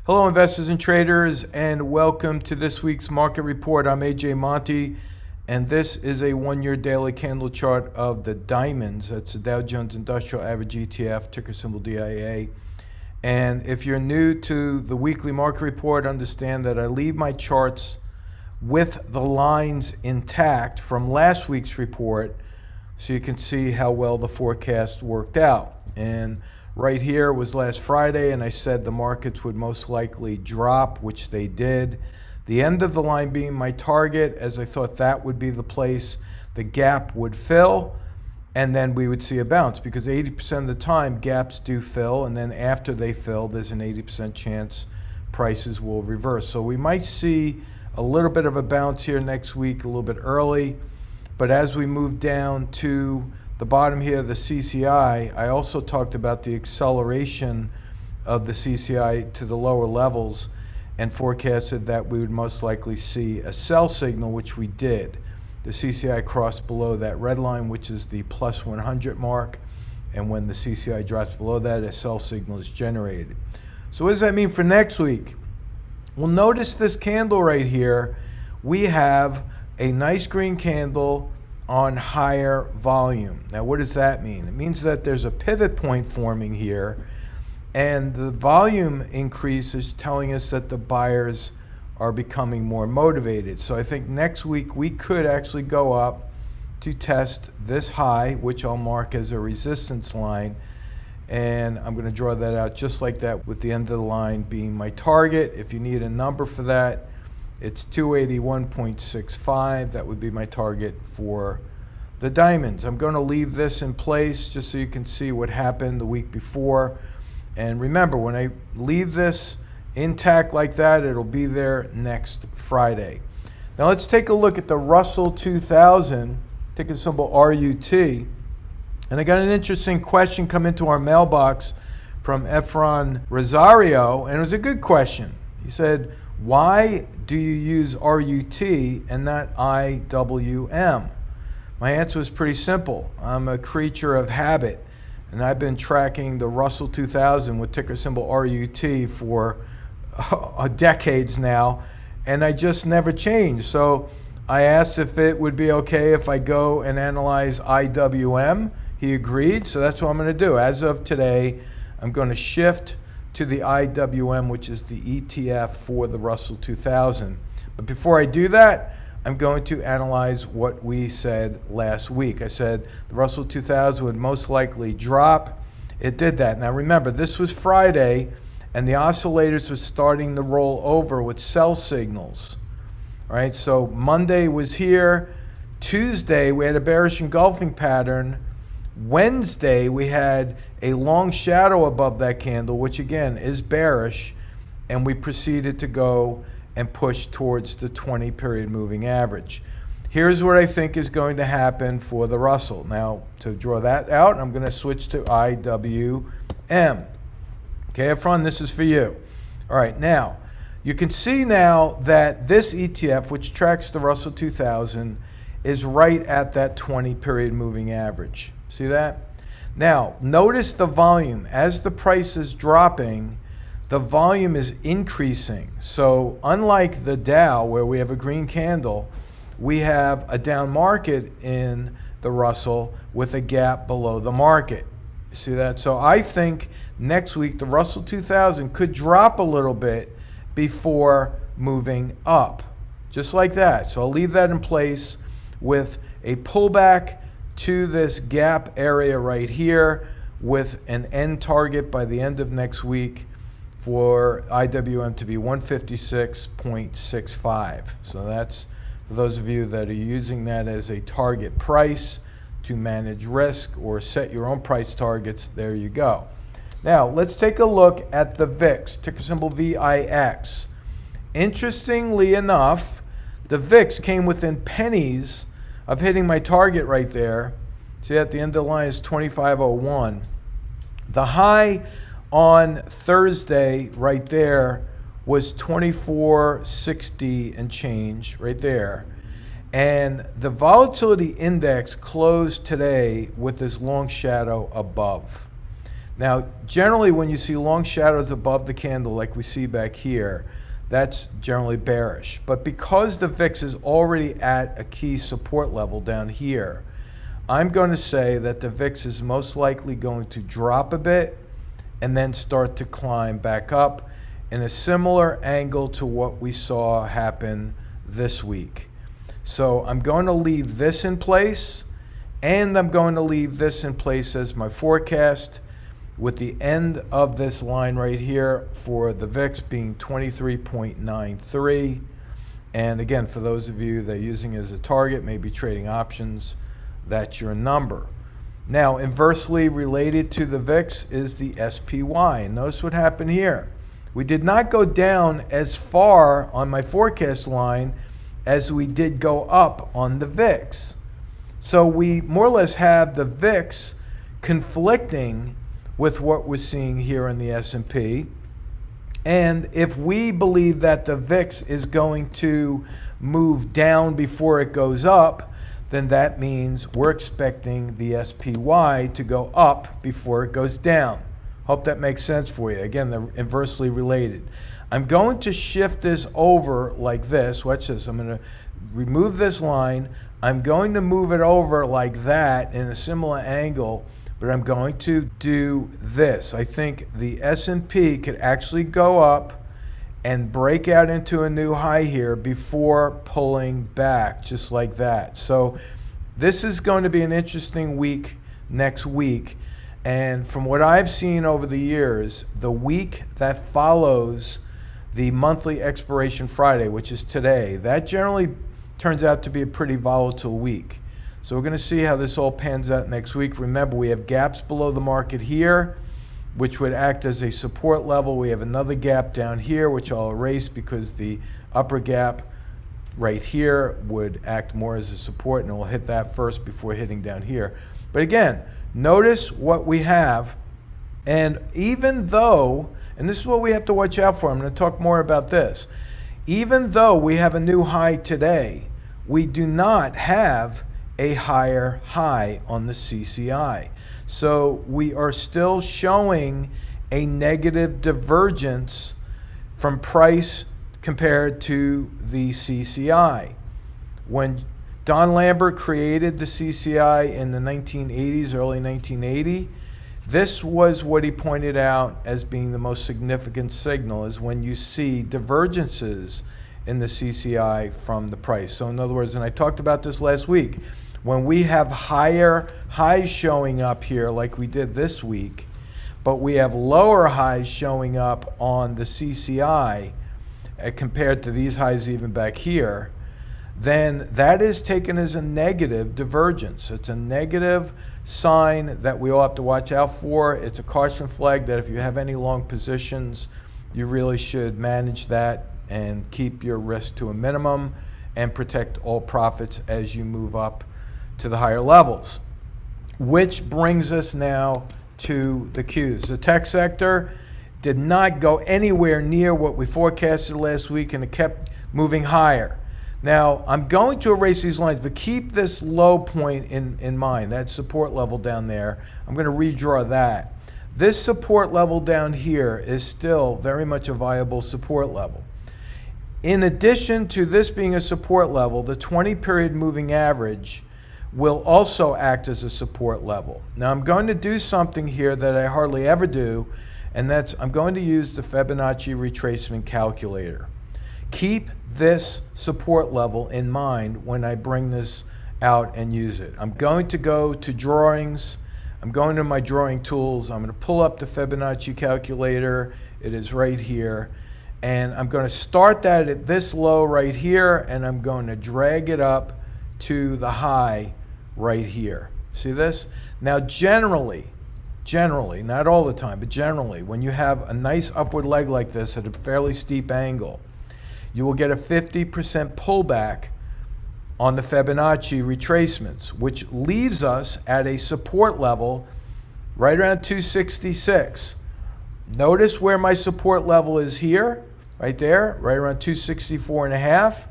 Hello, investors and traders, and welcome to this week's market report. I'm AJ Monte, and this is a one-year daily candle chart of the diamonds. That's the Dow Jones Industrial Average ETF, ticker symbol DIA. And if you're new to the weekly market report, understand that I leave my charts with the lines intact from last week's report so you can see how well the forecast worked out. And right here was last Friday, and I said the markets would most likely drop, which they did. The end of the line being my target, as I thought that would be the place the gap would fill, and then we would see a bounce, because 80% of the time gaps do fill, and then after they fill, there's an 80% chance prices will reverse. So we might see a little bit of a bounce here next week, a little bit early, but as we move down to the bottom here, the CCI, I also talked about the acceleration of the CCI to the lower levels and forecasted that we would most likely see a sell signal, which we did. The CCI crossed below that red line, which is the plus 100 mark, and when the CCI drops below that, a sell signal is generated. So what does that mean for next week? Well, notice this candle right here. We have a nice green candle on higher volume. Now, what does that mean? It means that there's a pivot point forming here, and the volume increase is telling us that the buyers are becoming more motivated. So I think next week we could actually go up to test this high, which I'll mark as a resistance line, and I'm going to draw that out just like that, with the end of the line being my target. If you need a number for that, it's 281.65. That would be my target for the diamonds. I'm going to leave this in place just so you can see what happened the week before. And remember, when I leave this intact like that, it'll be there next Friday. Now let's take a look at the Russell 2000, ticker symbol RUT. And I got an interesting question come into our mailbox from Efron Rosario, and it was a good question. He said, why do you use RUT and not IWM? My answer was pretty simple. I'm a creature of habit, and I've been tracking the Russell 2000 with ticker symbol RUT for decades now, and I just never changed. So I asked if it would be okay if I go and analyze IWM. He agreed, so that's what I'm going to do. As of today, I'm going to shift to the IWM, which is the ETF for the Russell 2000. But before I do that, I'm going to analyze what we said last week. I said the Russell 2000 would most likely drop. It did that. Now remember, this was Friday, and the oscillators were starting to roll over with sell signals. All right, so Monday was here. Tuesday, we had a bearish engulfing pattern. Wednesday, we had a long shadow above that candle, which again is bearish, and we proceeded to go and push towards the 20-period moving average. Here's what I think is going to happen for the Russell. Now, to draw that out, I'm going to switch to IWM. Okay, Efron, this is for you. All right, now, you can see now that this ETF, which tracks the Russell 2000, is right at that 20-period moving average. See that? Now, notice the volume. As the price is dropping, the volume is increasing. So unlike the Dow, where we have a green candle, we have a down market in the Russell with a gap below the market. See that? So I think next week the Russell 2000 could drop a little bit before moving up. Just like that. So I'll leave that in place with a pullback to this gap area right here, with an end target by the end of next week for IWM to be 156.65. So that's for those of you that are using that as a target price to manage risk or set your own price targets. There you go. Now let's take a look at the VIX, ticker symbol VIX. Interestingly enough, the VIX came within pennies of hitting my target right there. See, at the end of the line is 25.01. The high on Thursday right there was 24.60 and change right there. And the volatility index closed today with this long shadow above. Now, generally when you see long shadows above the candle like we see back here, that's generally bearish. But because the VIX is already at a key support level down here, I'm going to say that the VIX is most likely going to drop a bit and then start to climb back up in a similar angle to what we saw happen this week. So I'm going to leave this in place, and I'm going to leave this in place as my forecast, with the end of this line right here for the VIX being 23.93. And again, for those of you that are using it as a target, maybe trading options, that's your number. Now, inversely related to the VIX is the SPY. And notice what happened here. We did not go down as far on my forecast line as we did go up on the VIX. So we more or less have the VIX conflicting with what we're seeing here in the S&P. And if we believe that the VIX is going to move down before it goes up, then that means we're expecting the SPY to go up before it goes down. Hope that makes sense for you. Again, they're inversely related. I'm going to shift this over like this. Watch this. I'm going to remove this line. I'm going to move it over like that in a similar angle, but I'm going to do this. I think the S&P could actually go up and break out into a new high here before pulling back, just like that. So this is going to be an interesting week next week. And from what I've seen over the years, the week that follows the monthly expiration Friday, which is today, that generally turns out to be a pretty volatile week. So we're going to see how this all pans out next week. Remember, we have gaps below the market here, which would act as a support level. We have another gap down here, which I'll erase because the upper gap right here would act more as a support, and we'll hit that first before hitting down here. But again, notice what we have. And even though, and this is what we have to watch out for, I'm going to talk more about this. Even though we have a new high today, we do not have a higher high on the CCI. So we are still showing a negative divergence from price compared to the CCI. When Don Lambert created the CCI in the 1980s, early 1980, this was what he pointed out as being the most significant signal, is when you see divergences in the CCI from the price. So in other words, and I talked about this last week, when we have higher highs showing up here like we did this week, but we have lower highs showing up on the CCI compared to these highs even back here, then that is taken as a negative divergence. It's a negative sign that we all have to watch out for. It's a caution flag that if you have any long positions, you really should manage that and keep your risk to a minimum and protect all profits as you move up to the higher levels. Which brings us now to the Qs. The tech sector did not go anywhere near what we forecasted last week, and it kept moving higher. Now, I'm going to erase these lines, but keep this low point in mind, that support level down there. I'm going to redraw that. This support level down here is still very much a viable support level. In addition to this being a support level, the 20-period moving average will also act as a support level. Now, I'm going to do something here that I hardly ever do, and that's I'm going to use the Fibonacci retracement calculator. Keep this support level in mind when I bring this out and use it. I'm going to go to drawings. I'm going to my drawing tools. I'm going to pull up the Fibonacci calculator. It is right here. And I'm going to start that at this low right here, and I'm going to drag it up to the high right here. See this? Now, generally, not all the time, but generally, when you have a nice upward leg like this at a fairly steep angle, you will get a 50% pullback on the Fibonacci retracements, which leaves us at a support level right around 266. Notice where my support level is here, right there, right around 264.5.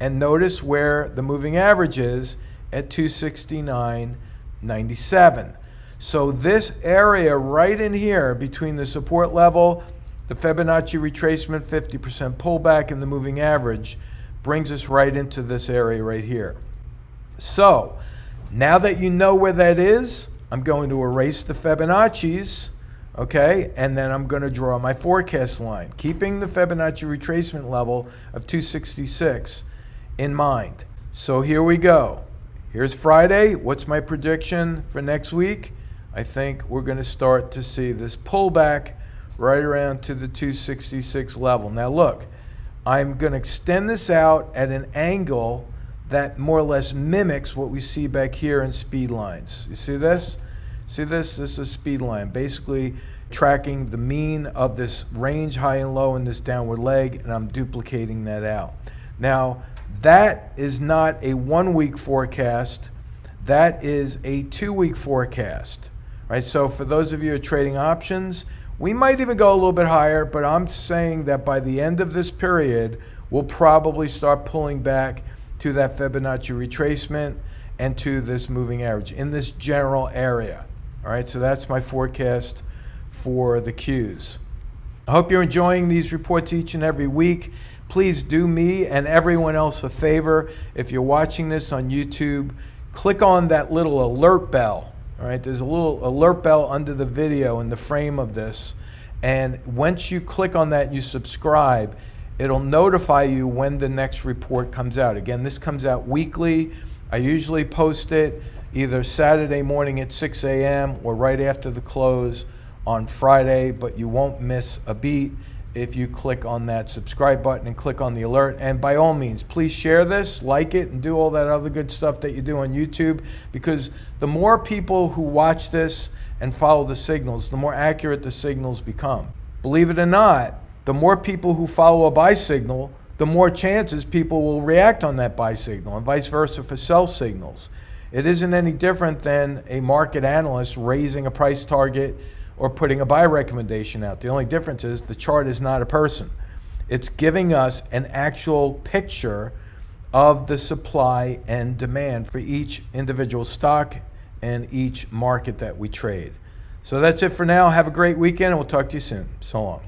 And notice where the moving average is at 269.97. So this area right in here between the support level, the Fibonacci retracement, 50% pullback, and the moving average brings us right into this area right here. So now that you know where that is, I'm going to erase the Fibonacci's, okay, and then I'm going to draw my forecast line, keeping the Fibonacci retracement level of 266 in mind. So here we go. Here's Friday. What's my prediction for next week? I think we're going to start to see this pullback right around to the 266 level. Now look, I'm going to extend this out at an angle that more or less mimics what we see back here in speed lines. You see this? See this? This is a speed line, basically tracking the mean of this range high and low in this downward leg, and I'm duplicating that out. Now, that is not a 1 week forecast. That is a 2 week forecast, right? So for those of you who are trading options, we might even go a little bit higher, but I'm saying that by the end of this period, we'll probably start pulling back to that Fibonacci retracement and to this moving average in this general area. All right, so that's my forecast for the Qs. I hope you're enjoying these reports each and every week. Please do me and everyone else a favor. If you're watching this on YouTube, click on that little alert bell. All right, there's a little alert bell under the video in the frame of this. And once you click on that and you subscribe, it'll notify you when the next report comes out. Again, this comes out weekly. I usually post it either Saturday morning at 6 a.m. or right after the close on Friday, but you won't miss a beat if you click on that subscribe button and click on the alert. And by all means, please share this, like it, and do all that other good stuff that you do on YouTube, because the more people who watch this and follow the signals, the more accurate the signals become. Believe it or not, the more people who follow a buy signal, the more chances people will react on that buy signal, and vice versa for sell signals. It isn't any different than a market analyst raising a price target or putting a buy recommendation out. The only difference is the chart is not a person. It's giving us an actual picture of the supply and demand for each individual stock and each market that we trade. So that's it for now. Have a great weekend, and we'll talk to you soon. So long.